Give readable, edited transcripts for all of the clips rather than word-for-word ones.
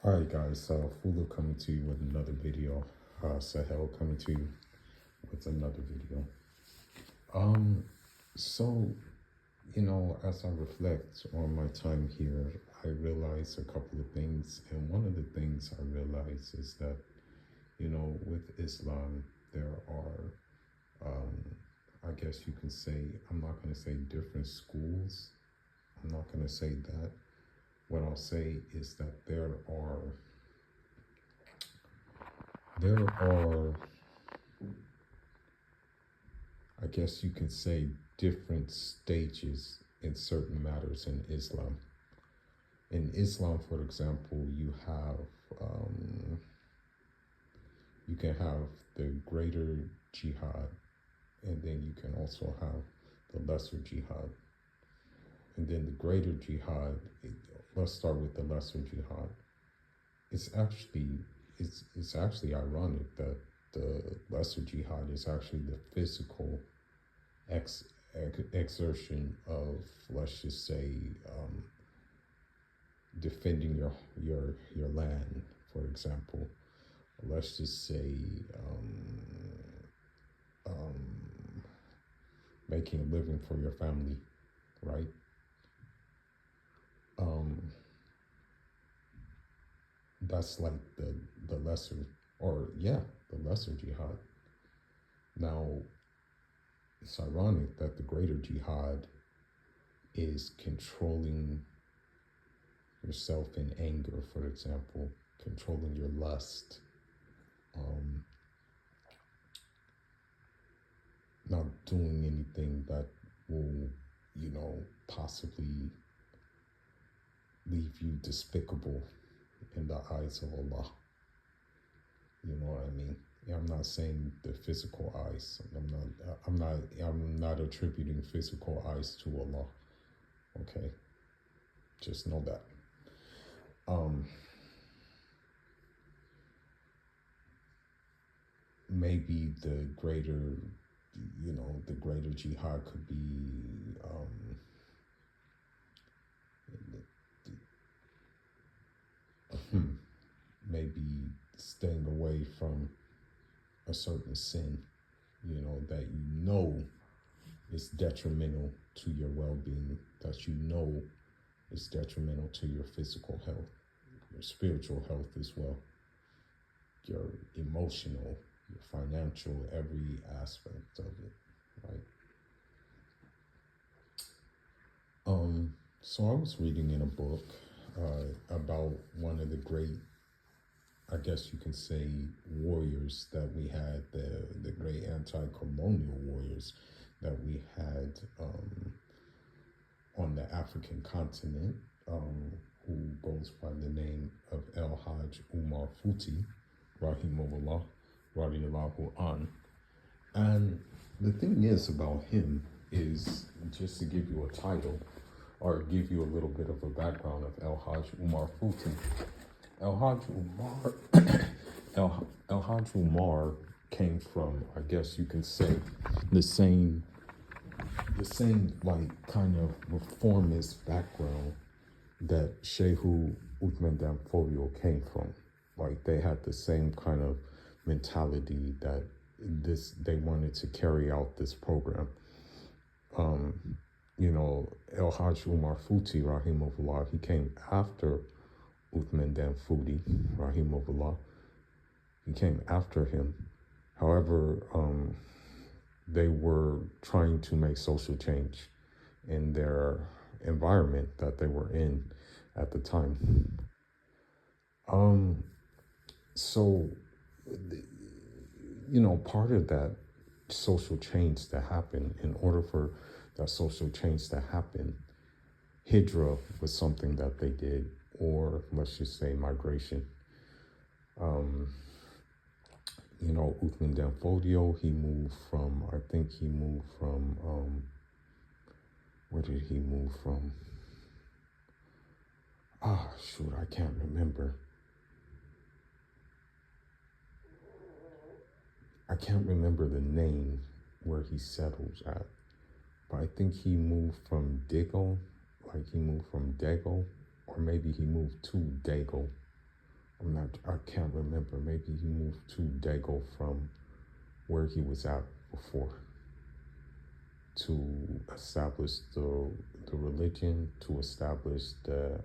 Alright guys, Fulu coming to you with another video. Sahel coming to you with another video. Um, so, as I reflect on my time here, I realize a couple of things. And one of the things I realize is that, with Islam, there are, I guess you can say, I'm not going to say different schools. I'm not going to say that. What I'll say is that there are, I guess you can say, different stages in certain matters in Islam. In Islam, for example, you can have the greater jihad, and then you can also have the lesser jihad. And then the greater jihad, let's start with the lesser jihad. It's actually ironic that the lesser jihad is actually the physical exertion of, let's just say, defending your land, for example. Let's just say making a living for your family, right? That's like the lesser, the lesser jihad. Now, it's ironic that the greater jihad is controlling yourself in anger, for example, controlling your lust, not doing anything that will, possibly leave you despicable in the eyes of Allah. You know what I mean? I'm not saying the physical eyes. I'm not attributing physical eyes to Allah. Okay? Just know that. Maybe the greater jihad could be maybe staying away from a certain sin, that is detrimental to your well-being, that is detrimental to your physical health, your spiritual health as well, your emotional, your financial, every aspect of it, right? So I was reading in a book about one of the great, I guess you can say, warriors that we had, the great anti-colonial warriors that we had on the African continent, who goes by the name of El-Hajj Umar Futi, Rahimahullah, Radiyallahu An. And the thing is about him is, just to give you a title, or give you a little bit of a background of El-Hajj Umar Futi. El-Hajj Umar came from, I guess you can say, the same like kind of reformist background that Shehu Uthman Danfodio came from. Like, they had the same kind of mentality that they wanted to carry out this program. El-Hajj Umar Futi, Rahimahullah, he came after Uthman Danfodio, Rahimahullah. He came after him. However, they were trying to make social change in their environment that they were in at the time. So, part of that social change to happen, in order for that social change to happen, hijrah was something that they did, or let's just say migration. Uthman Danfodio, he moved from, where did he move from? I can't remember. I can't remember the name where he settled at, but I think he moved from Dago, or maybe he moved to Dago. I can't remember. Maybe he moved to Dago from where he was at before to establish the religion, to establish the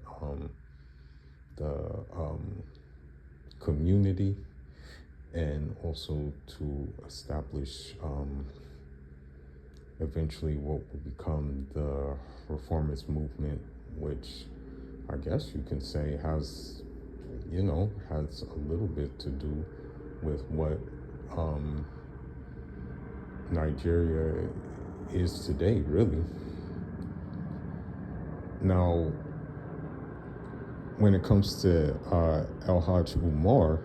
community, and also to establish eventually what would become the reformist movement, which I guess you can say has, has a little bit to do with what Nigeria is today, really. Now, when it comes to El Hajj Umar,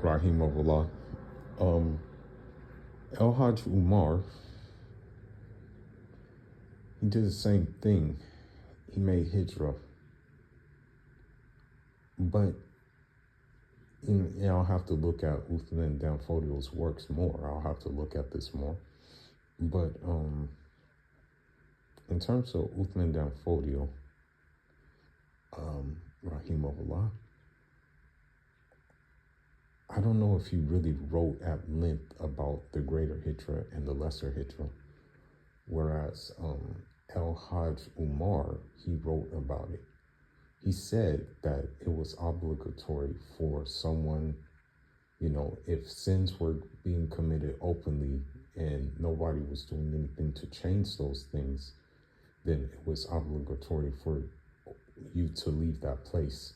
Rahimahullah, El Hajj Umar, he did the same thing. He made hijrah. But I'll have to look at Uthman Danfodio's works more. I'll have to look at this more. But in terms of Uthman Danfodio, Rahimahullah, I don't know if he really wrote at length about the greater hijrah and the lesser hijrah. Whereas El Hajj Umar, he wrote about it. He said that it was obligatory for someone, if sins were being committed openly and nobody was doing anything to change those things, then it was obligatory for you to leave that place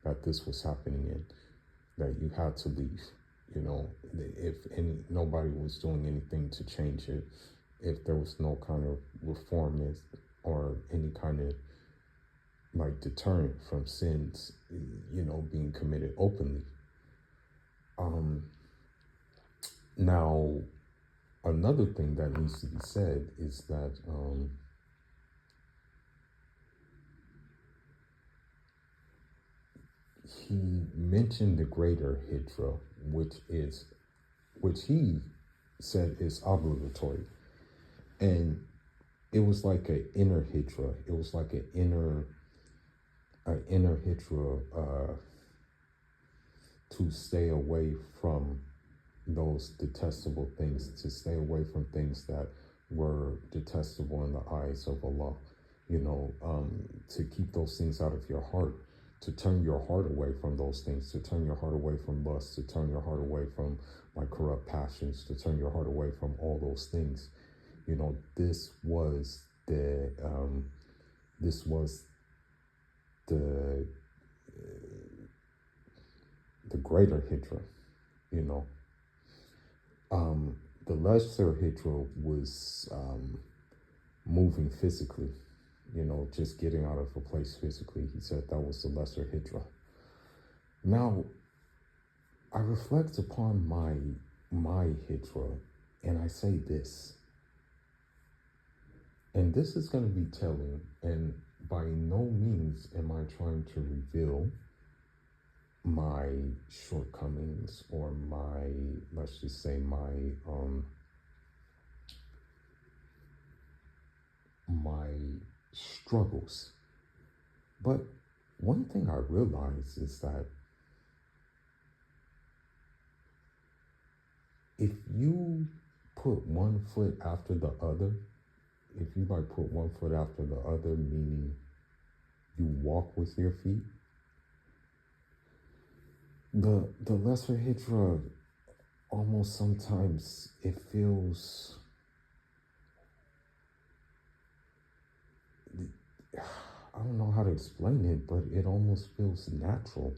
that this was happening in, that you had to leave. If nobody was doing anything to change it, if there was no kind of reformist or any kind of deterrent from sins, being committed openly. Now, another thing that needs to be said is that he mentioned the greater hijrah, which he said is obligatory, and it was like an inner hijrah. It was like an inner hijrah to stay away from those detestable things, to stay away from things that were detestable in the eyes of Allah, to keep those things out of your heart, to turn your heart away from those things, to turn your heart away from lust, to turn your heart away from corrupt passions, to turn your heart away from all those things. This was the greater hijrah, the lesser hijrah was moving physically, just getting out of a place physically. He said that was the lesser hijrah. Now, I reflect upon my hijrah, and I say this, and this is going to be telling, and by no means am I trying to reveal my shortcomings or let's just say my struggles. But one thing I realize is that if you put one foot after the other, if you put one foot after the other, meaning you walk with your feet, the lesser hijrah, almost sometimes it feels, I don't know how to explain it, but it almost feels natural.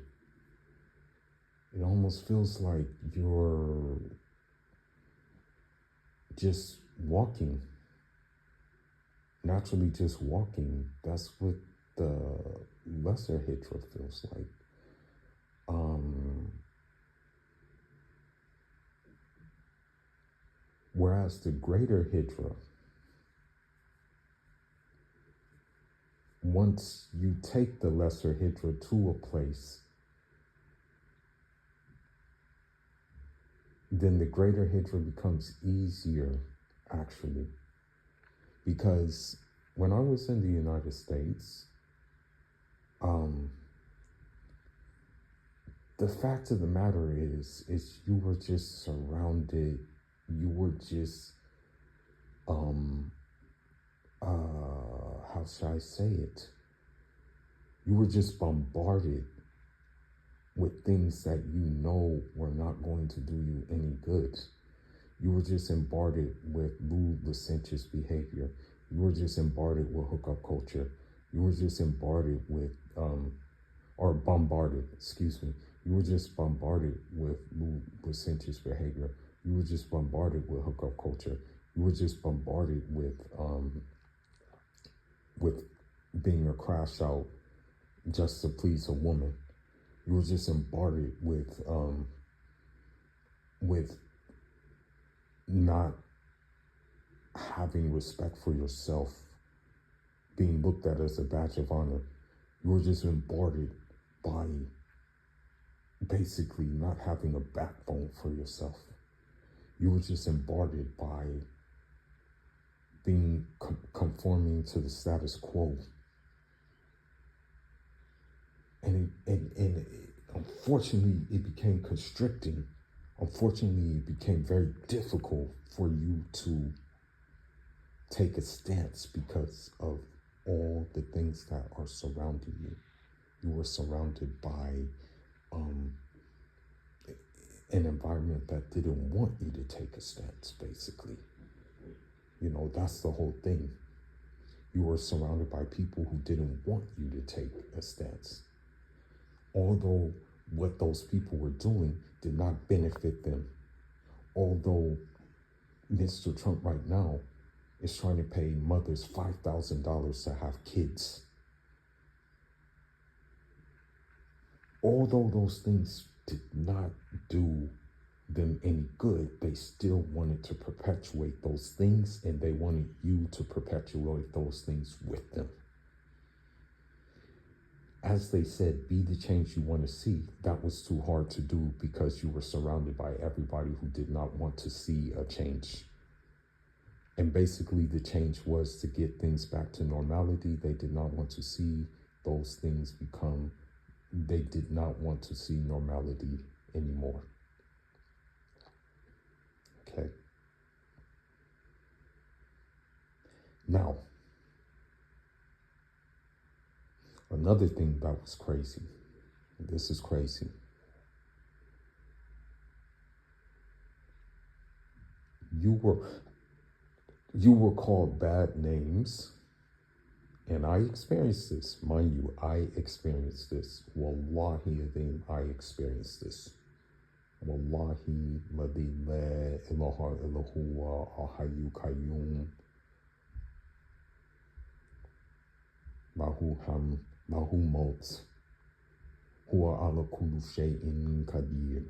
It almost feels like you're just walking, naturally just walking. That's what the lesser hijrah feels like. Whereas the greater hijrah, once you take the lesser hijrah to a place, then the greater hijrah becomes easier, actually. Because when I was in the United States, the fact of the matter is you were just surrounded, you were just, how should I say it? You were just bombarded with things that you know were not going to do you any good. You were just bombarded with lewd, licentious behavior. You were just bombarded with hookup culture. You were just bombarded with, excuse me. You were just bombarded with lewd, licentious behavior. You were just bombarded with hookup culture. You were just bombarded with being a crash out just to please a woman. You were just bombarded with not having respect for yourself, being looked at as a badge of honor. You were just bombarded by basically not having a backbone for yourself. You were just bombarded by being conforming to the status quo. And unfortunately, it became constricting. Unfortunately, it became very difficult for you to take a stance because of all the things that are surrounding you. You were surrounded by an environment that didn't want you to take a stance, basically. You know, that's the whole thing. You were surrounded by people who didn't want you to take a stance. Although what those people were doing did not benefit them. Although Mr. Trump right now is trying to pay mothers $5,000 to have kids. Although those things did not do them any good, they still wanted to perpetuate those things, and they wanted you to perpetuate those things with them. As they said, be the change you want to see. That was too hard to do because you were surrounded by everybody who did not want to see a change. And basically the change was to get things back to normality. They did not want to see those things become, they did not want to see normality anymore. Okay. Now, another thing that was crazy. This is crazy. You were called bad names, and I experienced this. Mind you, I experienced this. Wallahi adim, I experienced this. Wallahi madi la ilaha illa huwa al-hayyu qayyum. Mahu maut. Huwa ala kulli shay'in qadir.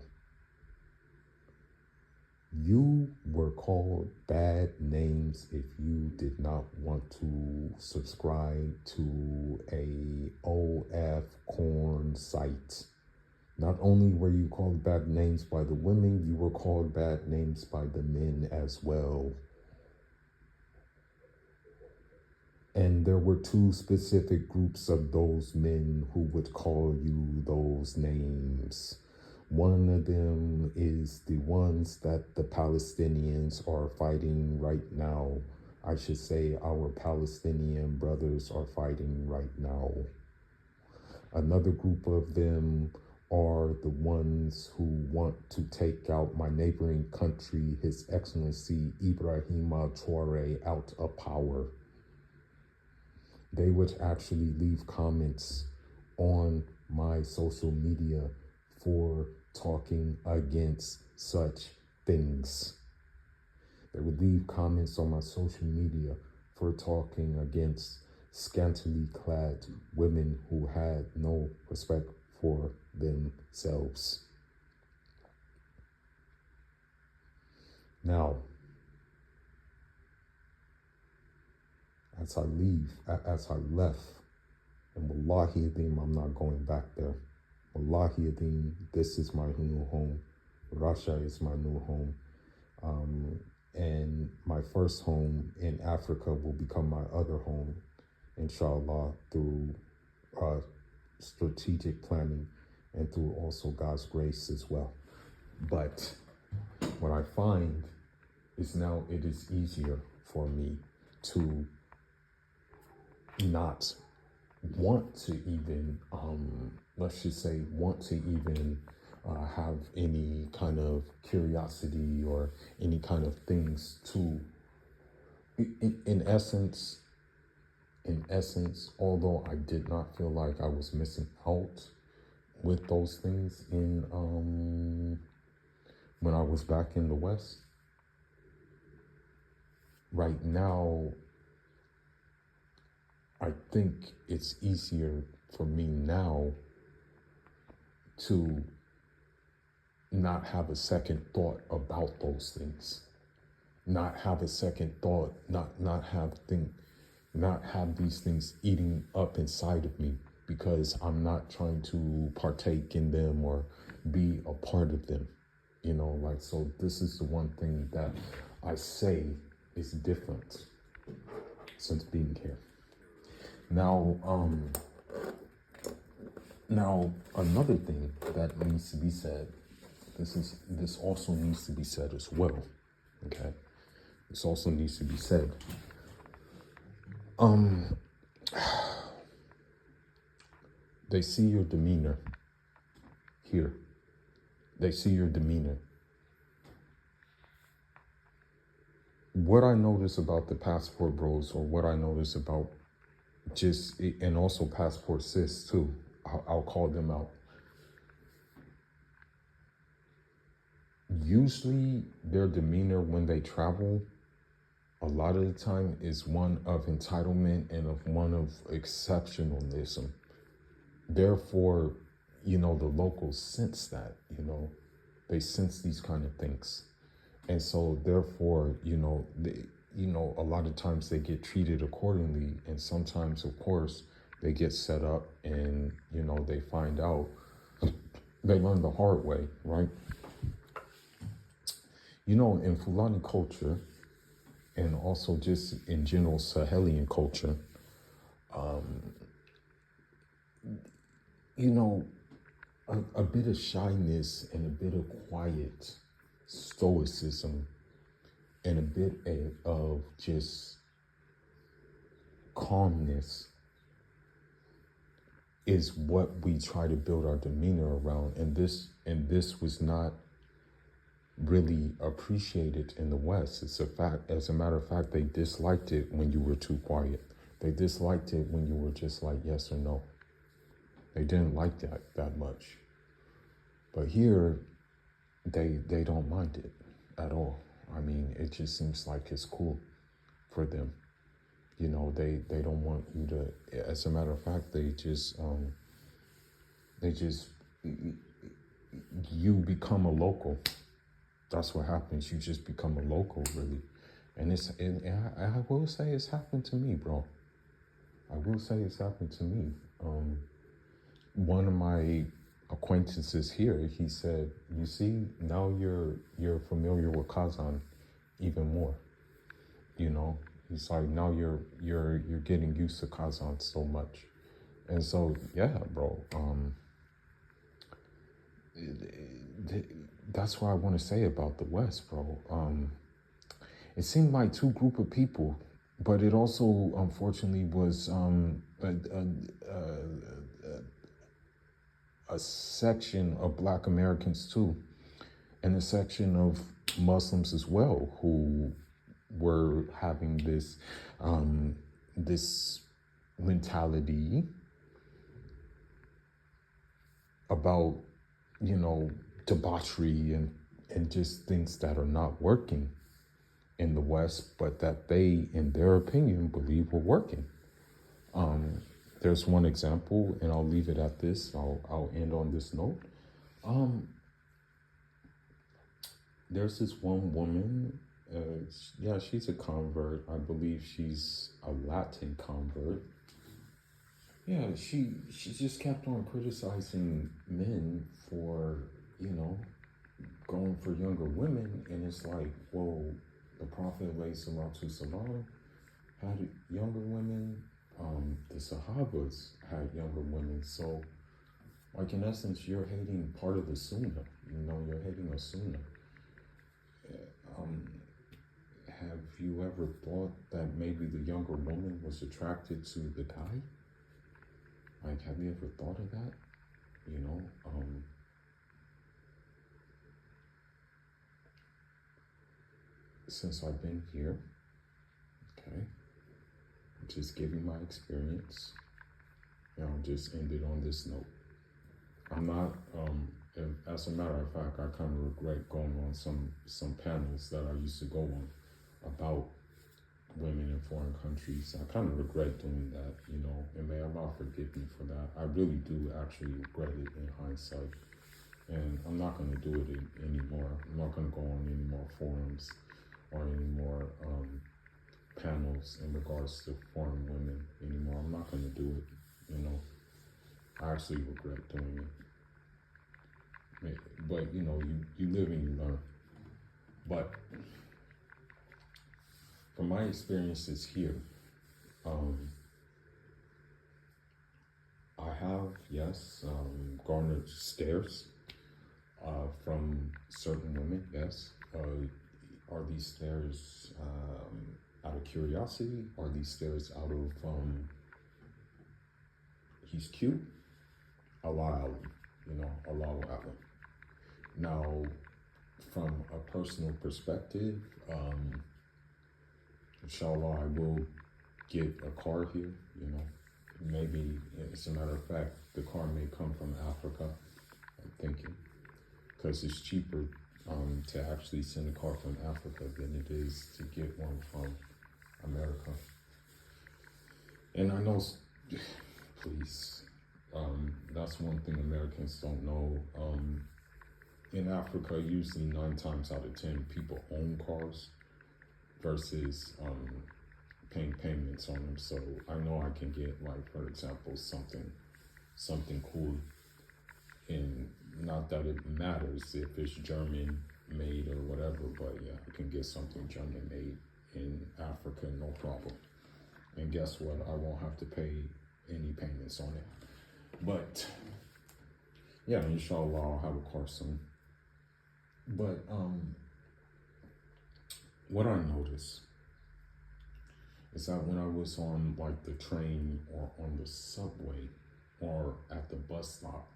You were called bad names if you did not want to subscribe to a OF corn site. Not only were you called bad names by the women, you were called bad names by the men as well. And there were two specific groups of those men who would call you those names. One of them is the ones that the Palestinians are fighting right now. I should say our Palestinian brothers are fighting right now. Another group of them are the ones who want to take out my neighboring country, His Excellency Ibrahima Traore, out of power. They would actually leave comments on my social media for talking against such things. They would leave comments on my social media for talking against scantily clad women who had no respect for themselves. Now, as I left, and wallahi adim, I'm not going back there. Wallahi adim, this is my new home. Russia is my new home. And my first home in Africa will become my other home, inshallah, through strategic planning and through also God's grace as well. But what I find is now it is easier for me to not want to even, let's just say, want to even have any kind of curiosity or any kind of things to, in essence, although I did not feel like I was missing out with those things in when I was back in the West, right now, I think it's easier for me now to not have a second thought about those things, not have a second thought, not have these things eating up inside of me, because I'm not trying to partake in them or be a part of them, you know, like, so this is the one thing that I say is different since being here. Now, another thing that needs to be said, this also needs to be said as well, okay? This also needs to be said. They see your demeanor here. They see your demeanor. What I notice about the passport bros, or what I notice about just, and also passport sis too, I'll call them out. Usually their demeanor when they travel, a lot of the time, is one of entitlement and of one of exceptionalism. Therefore, you know, the locals sense that, you know, they sense these kind of things. And so therefore, you know, a lot of times they get treated accordingly. And sometimes, of course, they get set up and, you know, they find out, they learn the hard way, right? You know, in Fulani culture, and also just in general Sahelian culture, you know, a bit of shyness and a bit of quiet stoicism and a bit of just calmness is what we try to build our demeanor around. And this was not really appreciated in the West. It's a fact. As a matter of fact, they disliked it when you were too quiet. They disliked it when you were just like yes or no. They didn't like that much. But here, they don't mind it at all. I mean, it just seems like it's cool for them. You know, they don't want you to, as a matter of fact, you become a local. That's what happens. You just become a local, really. And I will say it's happened to me, bro. I will say it's happened to me. One of my acquaintances here, he said, "You see, now you're familiar with Kazan even more. You know, he's like, now you're getting used to Kazan so much." And so, yeah, bro. That's what I want to say about the West, bro. It seemed like two group of people, but it also, unfortunately, was a section of Black Americans too, and a section of Muslims as well, who were having this this mentality about, you know, debauchery and just things that are not working in the West, but that they, in their opinion, believe were working. There's one example, and I'll leave it at this. I'll end on this note. There's this one woman. Yeah, she's a convert. I believe she's a Latin convert. Yeah, she just kept on criticizing men for, you know, going for younger women, and it's like, whoa, the Prophet ﷺ had younger women. The Sahabas had younger women. So Like, in essence, you're hating part of the sunnah. You're hating a sunnah. Um, have you ever thought that maybe the younger woman was attracted to the guy? Like, have you ever thought of that? Since I've been here, okay, just giving my experience, just end it on this note. I'm not, as a matter of fact, I kind of regret going on some panels that I used to go on about women in foreign countries. I kind of regret doing that, and may Allah forgive me for that. I really do actually regret it in hindsight. And I'm not going to do it anymore. I'm not going to go on any more forums or any more panels in regards to foreign women anymore. I'm not going to do it, I actually regret doing it. But, you live and you learn. But from my experiences here, I have, yes, garnered stares from certain women, yes. Are these stares out of curiosity? Are these stares out of, he's cute? Allah alam, Allahu alam. Now, from a personal perspective, inshallah, I will get a car here, Maybe, as a matter of fact, the car may come from Africa, I'm thinking, because it's cheaper to actually send a car from Africa than it is to get one from America. And I know, please, that's one thing Americans don't know. In Africa, usually 9 times out of 10, people own cars versus paying payments on them. So I know I can get, like, for example, something cool. And not that it matters if it's German made or whatever, but yeah, I can get something German made in Africa, no problem. And guess what? I won't have to pay any payments on it. But yeah, inshallah, I'll have a car soon. But what I noticed is that when I was on, like, the train or on the subway or at the bus stop,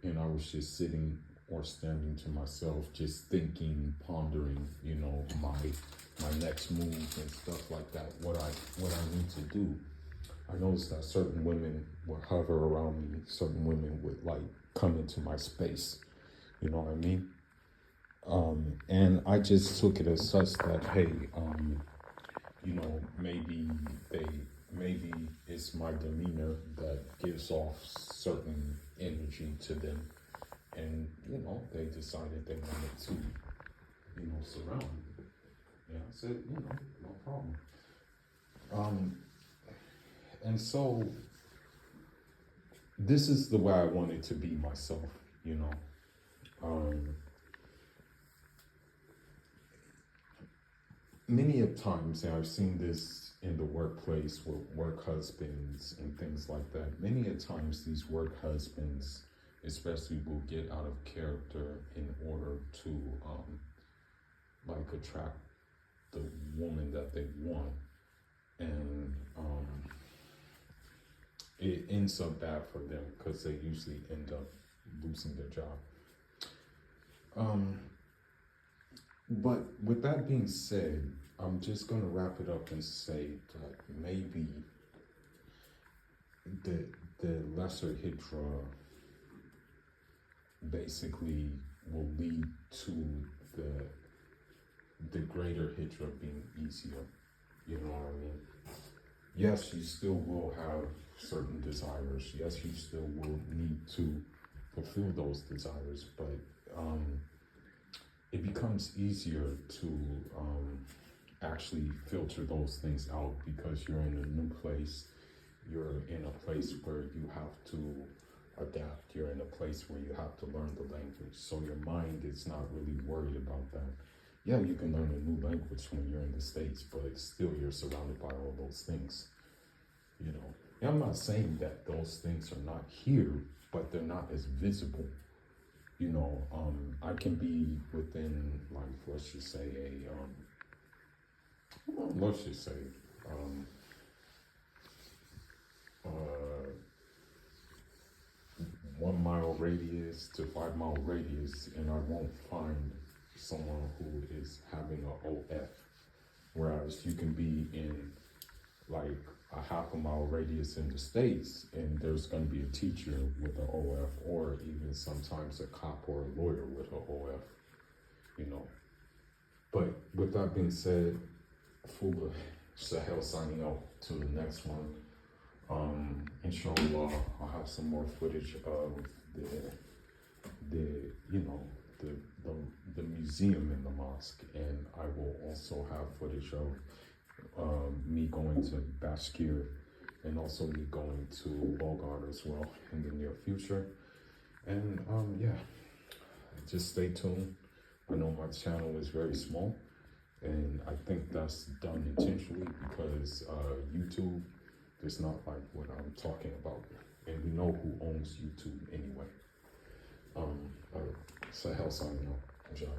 and I was just sitting or standing to myself, just thinking, pondering, my next move and stuff like that, what I need to do. I noticed that certain women would hover around me, certain women would, like, come into my space, you know what I mean? And I just took it as such that, hey, maybe it's my demeanor that gives off certain energy to them. And, they decided they wanted to, surround me. Yeah, I said, no problem. And so this is the way I wanted to be myself, Many of times, and I've seen this in the workplace with work husbands and things like that. Many of times these work husbands, especially, will get out of character in order to, attract the woman that they want. And it ends up bad for them because they usually end up losing their job. But with that being said, I'm just going to wrap it up and say that maybe the lesser hijrah basically will lead to the greater hijrah being easier. You know what I mean? Yes, you still will have certain desires. Yes, you still will need to fulfill those desires, but it becomes easier to actually filter those things out because you're in a new place. You're in a place where you have to adapt. You're in a place where you have to learn the language. So your mind is not really worried about that. Yeah, you can learn a new language when you're in the States, but still you're surrounded by all those things, And I'm not saying that those things are not here, but they're not as visible. You know, I can be within, like, let's just say uh, 1 mile radius to 5 mile radius, and I won't find someone who is having a OF. Whereas you can be in like a half a mile radius in the States, and there's going to be a teacher with an OF, or even sometimes a cop or a lawyer with an OF, you know. But with that being said, Fuga Sahel signing out to the next one. Inshallah, I'll have some more footage of the you know, the museum in the mosque, and I will also have footage of me going to Bashkir, and also me going to Bulgar as well in the near future. And yeah, just stay tuned. I know my channel is very small, and I think that's done intentionally because YouTube is not like what I'm talking about, and we know who owns YouTube anyway. Sahel signing out. Inshallah.